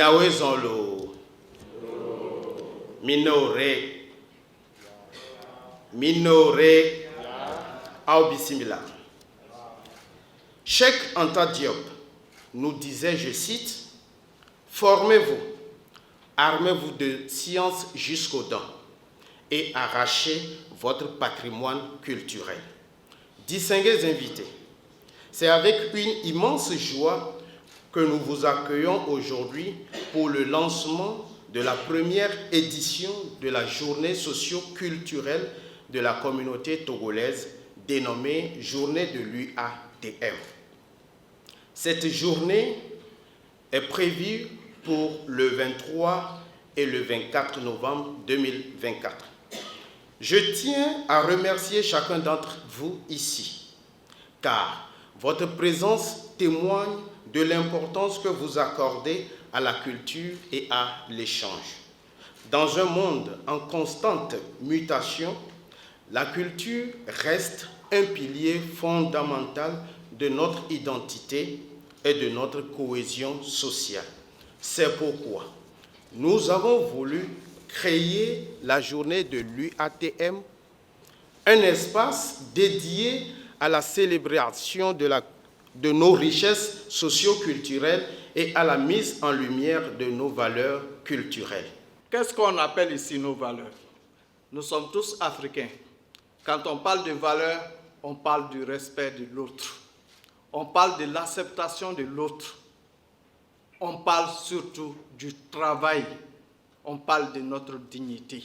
Nyawe Zonlo. Minore. Minore. Ao Bismillah. Cheikh Anta Diop nous disait, je cite, « Formez-vous, armez-vous de science jusqu'aux dents et arrachez votre patrimoine culturel. » Distingués invités, c'est avec une immense joie que nous vous accueillons aujourd'hui pour le lancement de la première édition de la journée socio-culturelle de la communauté togolaise dénommée Journée de l'UATM. Cette journée est prévue pour le 23 et le 24 novembre 2024. Je tiens à remercier chacun d'entre vous ici, car votre présence témoigne de l'importance que vous accordez à la culture et à l'échange. Dans un monde en constante mutation, la culture reste un pilier fondamental de notre identité et de notre cohésion sociale. C'est pourquoi nous avons voulu créer la journée de l'UATM, un espace dédié à la célébration de nos richesses socio-culturelles et à la mise en lumière de nos valeurs culturelles. Qu'est-ce qu'on appelle ici nos valeurs? Nous sommes tous africains. Quand on parle de valeurs, on parle du respect de l'autre. On parle de l'acceptation de l'autre. On parle surtout du travail. On parle de notre dignité.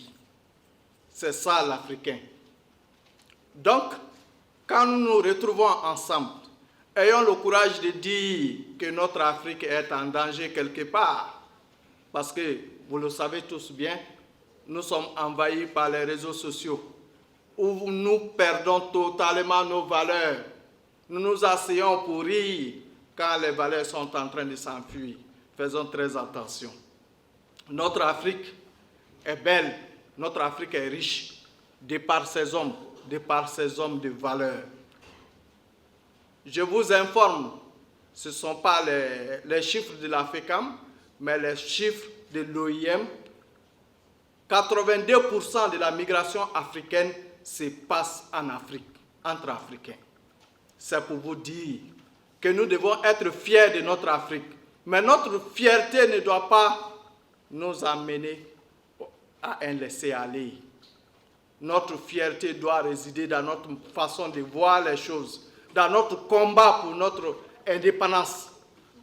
C'est ça l'Africain. Donc, quand nous nous retrouvons ensemble, ayons le courage de dire que notre Afrique est en danger quelque part. Parce que, vous le savez tous bien, nous sommes envahis par les réseaux sociaux où nous perdons totalement nos valeurs. Nous nous asseyons pour rire quand les valeurs sont en train de s'enfuir. Faisons très attention. Notre Afrique est belle, notre Afrique est riche, de par ses hommes de valeur. Je vous informe, ce ne sont pas les chiffres de la FECAM, mais les chiffres de l'OIM. 82% de la migration africaine se passe en Afrique, entre Africains. C'est pour vous dire que nous devons être fiers de notre Afrique. Mais notre fierté ne doit pas nous amener à un laisser-aller. Notre fierté doit résider dans notre façon de voir les choses, dans notre combat pour notre indépendance.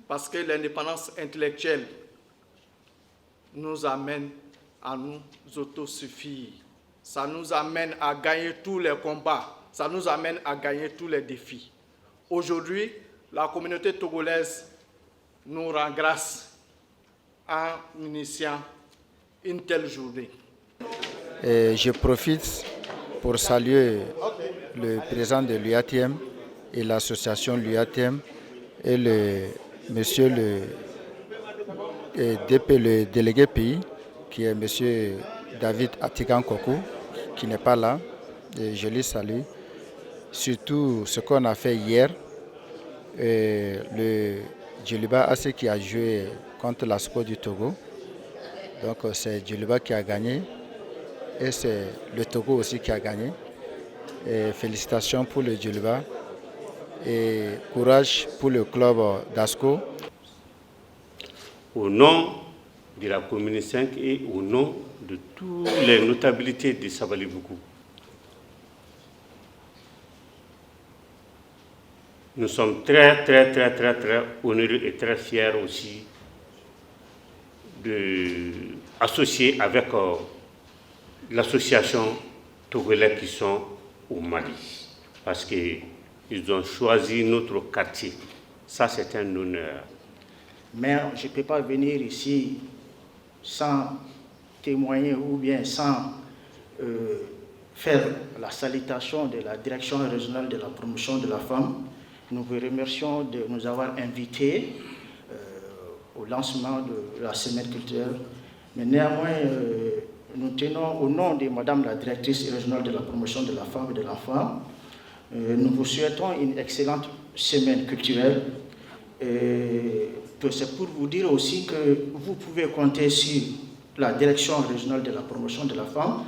Parce que l'indépendance intellectuelle nous amène à nous autosuffire. Ça nous amène à gagner tous les combats. Ça nous amène à gagner tous les défis. Aujourd'hui, la communauté togolaise nous rend grâce en initiant une telle journée. Je profite pour saluer le président de l'UATM et l'association l'UATM et monsieur le délégué pays, qui est monsieur David Atikan Koko, qui n'est pas là. Et je les salue. Surtout ce qu'on a fait hier, le Djeliba AC qui a joué contre l'ASCO du Togo. Donc c'est Djeliba qui a gagné et c'est le Togo aussi qui a gagné. Et félicitations pour le Djeliba et courage pour le club d'ASCO. Au nom de la commune 5 et au nom de toutes les notabilités de Sabalibougou, nous sommes très honorés et très fiers aussi d'associer avec l'association togolais qui sont au Mali. Parce qu'ils ont choisi notre quartier. Ça, c'est un honneur. Mais je ne peux pas venir ici sans témoigner ou bien sans faire la salutation de la direction régionale de la promotion de la femme. Nous vous remercions de nous avoir invités au lancement de la semaine culturelle. Mais néanmoins, nous tenons au nom de Madame la directrice régionale de la promotion de la femme et de l'enfant, nous vous souhaitons une excellente semaine culturelle C'est pour vous dire aussi que vous pouvez compter sur la direction régionale de la promotion de la femme.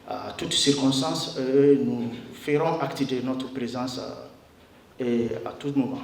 À toutes circonstances, nous ferons acte de notre présence à tout moment.